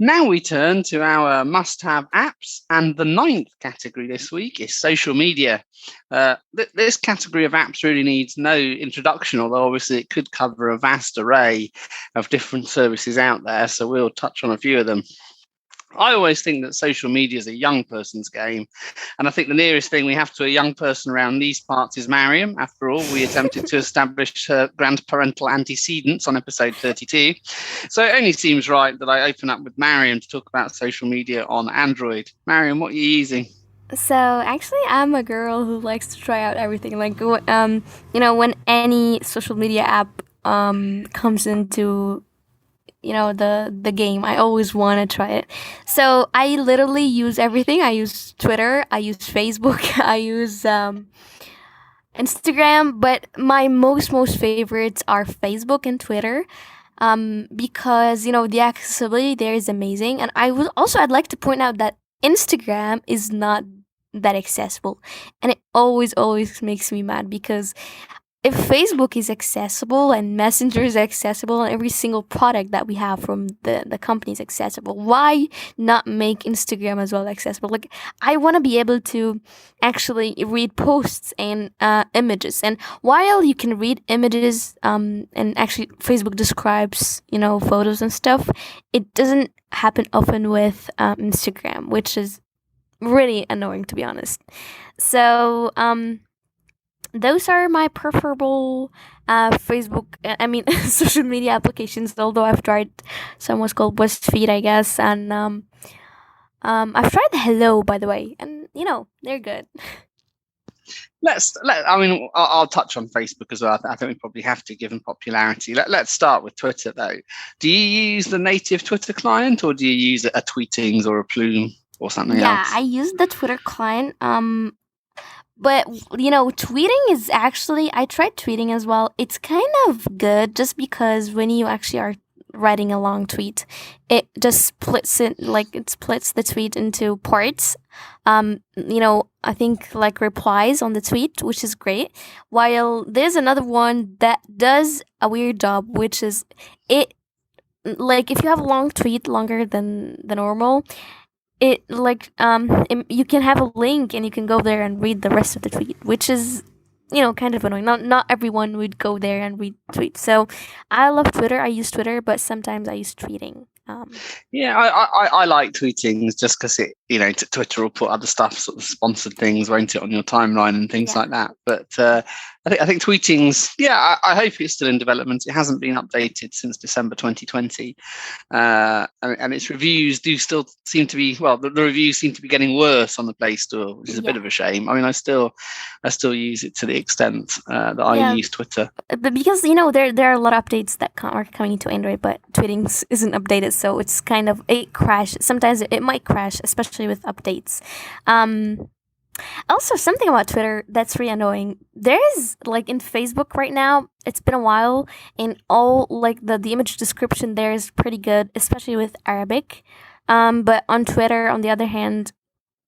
Now we turn to our must-have apps, and the ninth category this week is social media. This category of apps really needs no introduction, although obviously it could cover a vast array of different services out there, so we'll touch on a few of them. I always think that social media is a young person's game, and I think the nearest thing we have to a young person around these parts is Mariam. After all, we attempted to establish her grandparental antecedents on episode 32. So it only seems right that I open up with Mariam to talk about social media on Android. Mariam, what are you using? So actually, I'm a girl who likes to try out everything. Like, when any social media app comes into the game, I always want to try it. So I literally use everything. I use Twitter, I use Facebook, I use Instagram, but my most favorites are Facebook and Twitter. Because the accessibility there is amazing, and I'd like to point out that Instagram is not that accessible, and it always makes me mad because if Facebook is accessible and Messenger is accessible and every single product that we have from the company is accessible, why not make Instagram as well accessible? Like, I want to be able to actually read posts and images. And while you can read images and actually Facebook describes, photos and stuff, it doesn't happen often with Instagram, which is really annoying, to be honest. So, those are my preferable social media applications, although I've tried some what's called BuzzFeed, I guess, and I've tried Hello, by the way, and they're good. I'll touch on Facebook as well. I think we probably have to, given popularity. Let's start with Twitter, though. Do you use the native Twitter client, or do you use a Tweetings or a Plume or something else? Yeah, I use the Twitter client. But tweeting is actually, I tried tweeting as well. It's kind of good just because when you actually are writing a long tweet, it just splits the tweet into parts. I think like replies on the tweet, which is great. While there's another one that does a weird job, which is it, like, if you have a long tweet longer than the normal, you can have a link and you can go there and read the rest of the tweet, which is kind of annoying. Not everyone would go there and read tweets. So I love Twitter. I use Twitter, but sometimes I use tweeting. Yeah, I like tweetings just because Twitter will put other stuff, sort of sponsored things, won't it, on your timeline and things like that. But I think tweetings, I hope it's still in development. It hasn't been updated since December 2020, and its reviews do still seem to be, well, the reviews seem to be getting worse on the Play Store, which is a bit of a shame. I mean, I still use it to the extent that I use Twitter. But because there are a lot of updates that are coming to Android, but tweetings isn't updated, so it's kind of a crash. Sometimes it might crash, especially with updates. Also, something about Twitter that's really annoying. There is, like, in Facebook right now, it's been a while, and all, like, the image description there is pretty good, especially with Arabic. But on Twitter, on the other hand,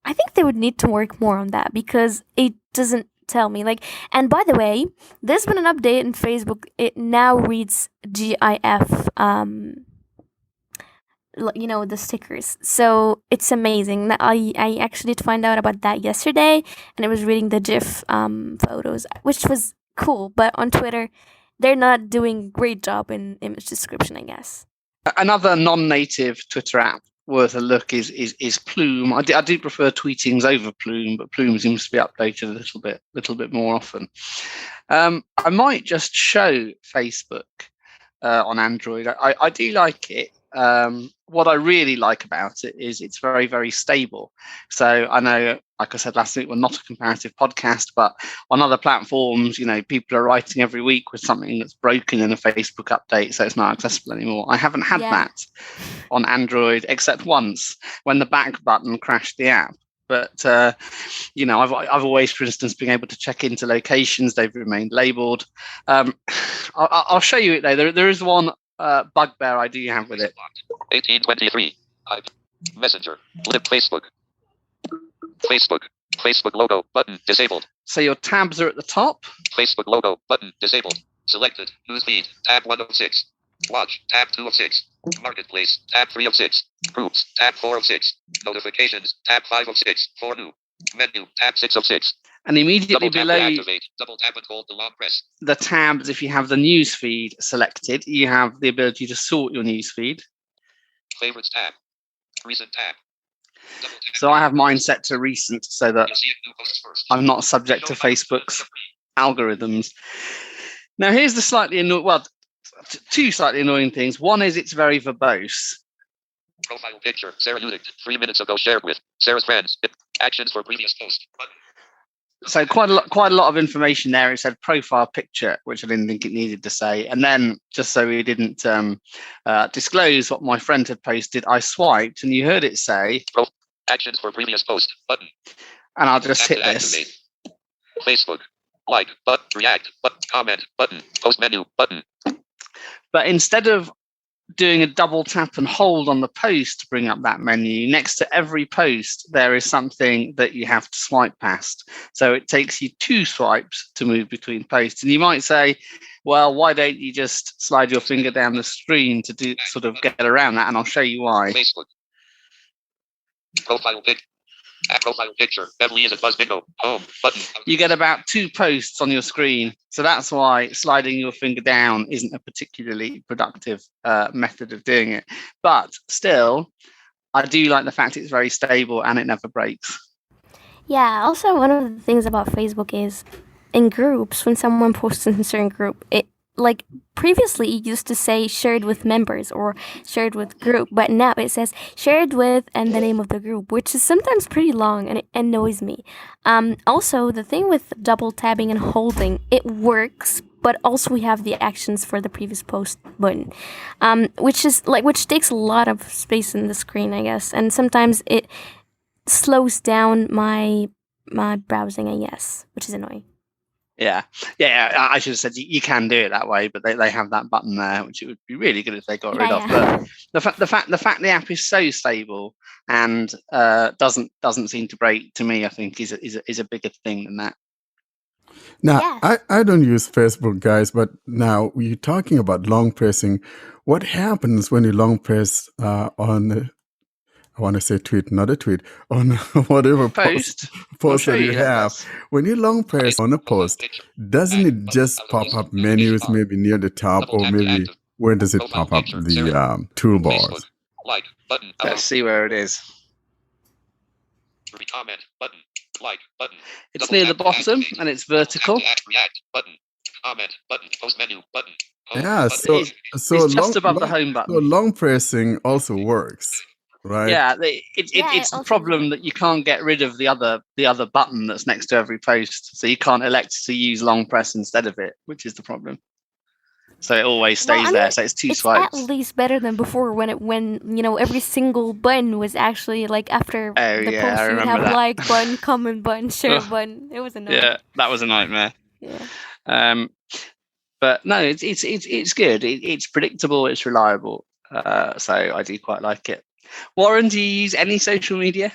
I think they would need to work more on that because it doesn't tell me. Like, and by the way, there's been an update in Facebook. It now reads GIF. The stickers, so it's amazing. I actually did find out about that yesterday, and it was reading the GIF photos, which was cool. But on Twitter, they're not doing a great job in image description, I guess. Another non-native Twitter app worth a look is Plume. I do prefer tweetings over Plume, but Plume seems to be updated a little bit more often. I might just show Facebook on Android. I do like it. What I really like about it is it's very, very stable. So I know, like I said last week, we're not a comparative podcast, but on other platforms, people are writing every week with something that's broken in a Facebook update, so it's not accessible anymore. I haven't had that on Android except once when the back button crashed the app. But I've always, for instance, been able to check into locations; they've remained labelled. I'll show you it though. There is one bugbear I do have with it. 1823. Messenger. Lib Facebook. Facebook logo button disabled. So your tabs are at the top. Facebook logo button disabled. Selected. Newsfeed. Tab 106. Watch, tab 2 of 6. Marketplace, tab 3 of 6. Groups, tab 4 of 6. Notifications, tab 5 of 6. For new. Menu, tab 6 of 6. And immediately Double tap below to activate. Double tap and hold the long press. the tabs, if you have the news feed selected, you have the ability to sort your news feed. Favorites tab. Recent tab. Double tap So I have mine set to recent so that You'll see a new post first. I'm not subject to Facebook's algorithms. Now, here's the slightly annoying, well, two slightly annoying things. One is it's very verbose. Profile picture. Sarah Udick. 3 minutes ago shared with Sarah's friends. Actions for previous post. Button. So quite a lot of information there. It said profile picture, which I didn't think it needed to say. And then, just so we didn't disclose what my friend had posted, I swiped, and you heard it say Actions for previous post. Button. And I'll just hit Activate. this. Facebook. Like. Button. React. Button. Comment. Button. Post menu. Button. But instead of doing a double tap and hold on the post to bring up that menu, next to every post, there is something that you have to swipe past. So it takes you 2 swipes to move between posts. And you might say, well, why don't you just slide your finger down the screen to do sort of get around that? And I'll show you why. Facebook. Profile pic. Profile picture. Beverly is at Buzz Bingo. Home. Button. You get about 2 posts on your screen. So that's why sliding your finger down isn't a particularly productive method of doing it. But still, I do like the fact it's very stable and it never breaks. Yeah, also one of the things about Facebook is in groups, when someone posts in a certain group, it like previously it used to say shared with members or shared with group, but now it says shared with and the name of the group, which is sometimes pretty long and it annoys me. Also, the thing with double tabbing and holding, it works, but also we have the actions for the previous post button, which takes a lot of space in the screen, I guess, and sometimes it slows down my browsing, I guess, which is annoying. Yeah. I should have said you can do it that way, but they have that button there, which it would be really good if they got rid of. But the fact the app is so stable and doesn't seem to break, to me, I think is a bigger thing than that. Now, Yes. I don't use Facebook, guys, but now you're talking about long pressing. What happens when you long press on, I want to say tweet, not a tweet, on whatever post that you have? When you long press on a post, doesn't it just pop up menus maybe near the top, or maybe where does it pop up? The toolbars. Like. Button. Let's see where it is. Comment. Button. Like. Button. It's near the bottom and it's vertical. React. Button. Comment. Button. Post menu. Button. Yeah, so it's just above the home button. So long pressing also works, right? Yeah, it's the problem that you can't get rid of the other button that's next to every post. So you can't elect to use long press instead of it, which is the problem. So it always stays there. So it's 2 swipes. At least better than before when every single button was actually like after the post you would have like button, comment button, share button. It was annoying. Yeah, that was a nightmare. Yeah. But no, it's good. It's predictable. It's reliable. So I do quite like it. Warren, do you use any social media?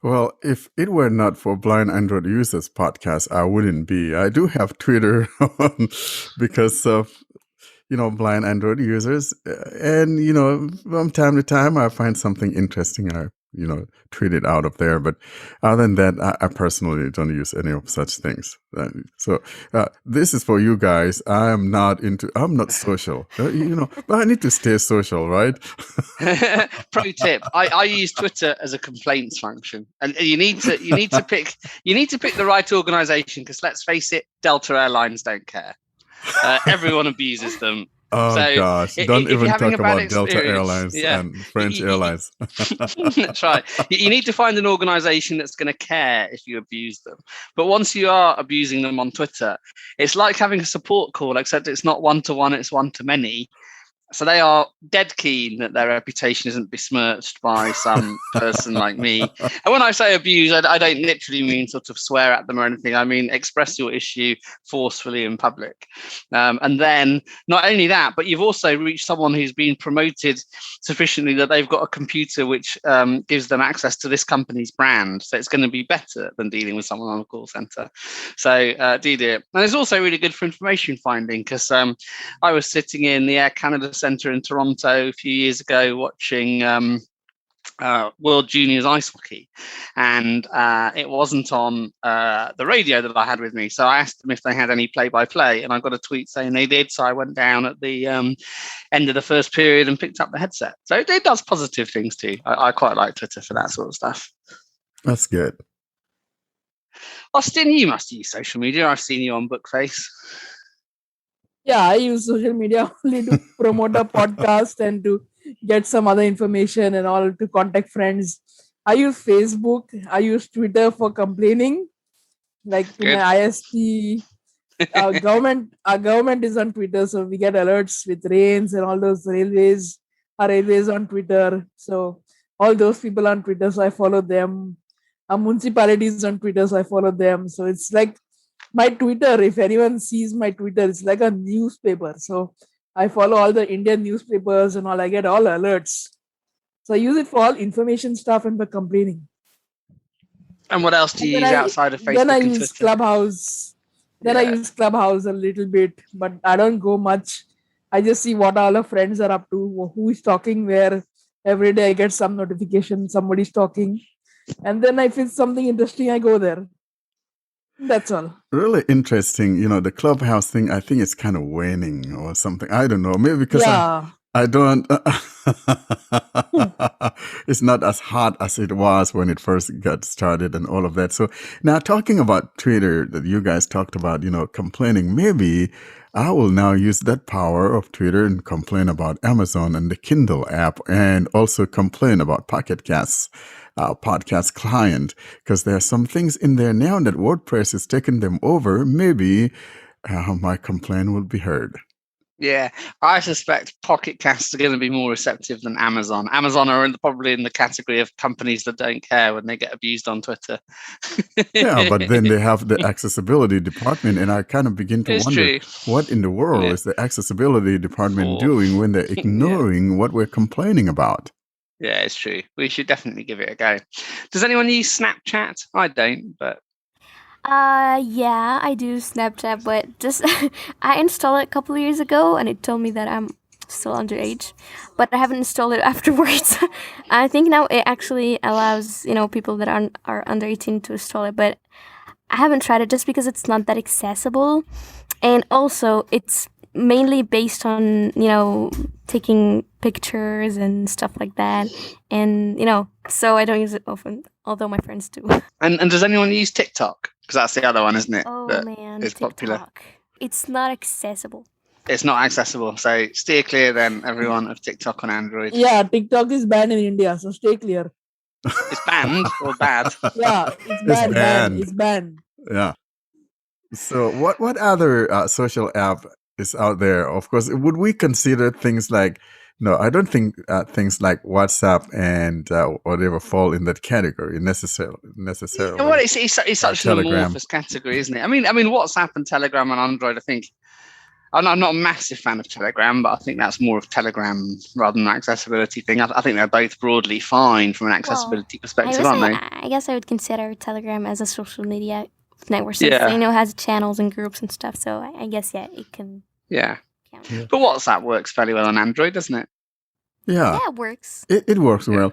Well, if it were not for Blind Android Users podcast, I wouldn't be. I do have Twitter because of, blind Android users. And, from time to time, I find something interesting. I, tweet it out of there. But other than that, I personally don't use any of such things. So this is for you guys. I'm not social, but I need to stay social, right? Pro tip: I use Twitter as a complaints function, and you need to pick the right organization, because let's face it, Delta Airlines don't care. Everyone abuses them. Oh, so gosh, don't even talk about Delta Airlines and French Airlines. That's right. You need to find an organization that's going to care if you abuse them. But once you are abusing them on Twitter, it's like having a support call, except it's not one-to-one, it's one-to-many. So they are dead keen that their reputation isn't besmirched by some person like me. And when I say abuse, I don't literally mean sort of swear at them or anything. I mean express your issue forcefully in public. And then not only that, but you've also reached someone who's been promoted sufficiently that they've got a computer which gives them access to this company's brand. So it's going to be better than dealing with someone on a call center. So do it. And it's also really good for information finding, because I was sitting in the Air Canada Centre in Toronto a few years ago watching World Juniors ice hockey, and it wasn't on the radio that I had with me. So I asked them if they had any play-by-play, and I got a tweet saying they did. So I went down at the end of the first period and picked up the headset. So it does positive things too. I quite like Twitter for that sort of stuff. That's good. Austin, you must use social media. I've seen you on Bookface. Yeah, I use social media only to promote a podcast and to get some other information and all, to contact friends. I use Facebook. I use Twitter for complaining, like to Good. my ISP. Our government is on Twitter, so we get alerts with rains and all those railways. Our railways on Twitter, so all those people on Twitter, so I follow them. Our municipalities on Twitter, so I follow them. So it's like my Twitter. If anyone sees my Twitter, it's like a newspaper. So I follow all the Indian newspapers and all. I get all alerts. So I use it for all information stuff and for complaining. And what else do you use outside of Facebook Then I and use Twitter? Clubhouse. Then I use Clubhouse a little bit, but I don't go much. I just see what all our friends are up to, who is talking where. Every day I get some notification, somebody's talking. And then if it's something interesting, I go there. That's all. Really interesting. The Clubhouse thing, I think it's kind of waning or something. I don't know. Maybe because I don't. It's not as hot as it was when it first got started and all of that. So now, talking about Twitter that you guys talked about, complaining, maybe I will now use that power of Twitter and complain about Amazon and the Kindle app, and also complain about Pocket Casts, podcast client, because there are some things in there now that WordPress is taking them over. Maybe my complaint will be heard. Yeah, I suspect Pocket Casts are going to be more receptive than Amazon. Amazon are probably in the category of companies that don't care when they get abused on Twitter. Yeah, but then they have the accessibility department, and I kind of begin to wonder, what in the world is the accessibility department doing when they're ignoring what we're complaining about? Yeah, it's true. We should definitely give it a go. Does anyone use Snapchat? I don't, but... Yeah, I do Snapchat, but just I installed it a couple of years ago, and it told me that I'm still underage, but I haven't installed it afterwards. I think now it actually allows people that are under 18 to install it, but I haven't tried it just because it's not that accessible, and also it's mainly based on taking pictures and stuff like that, and so I don't use it often, although my friends do. And does anyone use TikTok? Because that's the other one, isn't it? Oh man, it's TikTok. Popular. It's not accessible. It's not accessible, so steer clear then, everyone, of TikTok on Android. Yeah, TikTok is banned in India, so stay clear. It's banned or bad? Yeah, it's banned. It's banned. Yeah. So what other social app is out there? Of course, would we consider things like... No, I don't think things like WhatsApp and whatever fall in that category necessarily. Well, it's such an amorphous category, isn't it? I mean, WhatsApp and Telegram and Android, I think... I'm not a massive fan of Telegram, but I think that's more of Telegram rather than an accessibility thing. I think they're both broadly fine from an accessibility perspective, aren't they? I guess I would consider Telegram as a social media network, since it has channels and groups and stuff. So I guess it can. Yeah. But WhatsApp works fairly well on Android, doesn't it? Yeah. Yeah, it works. It works well.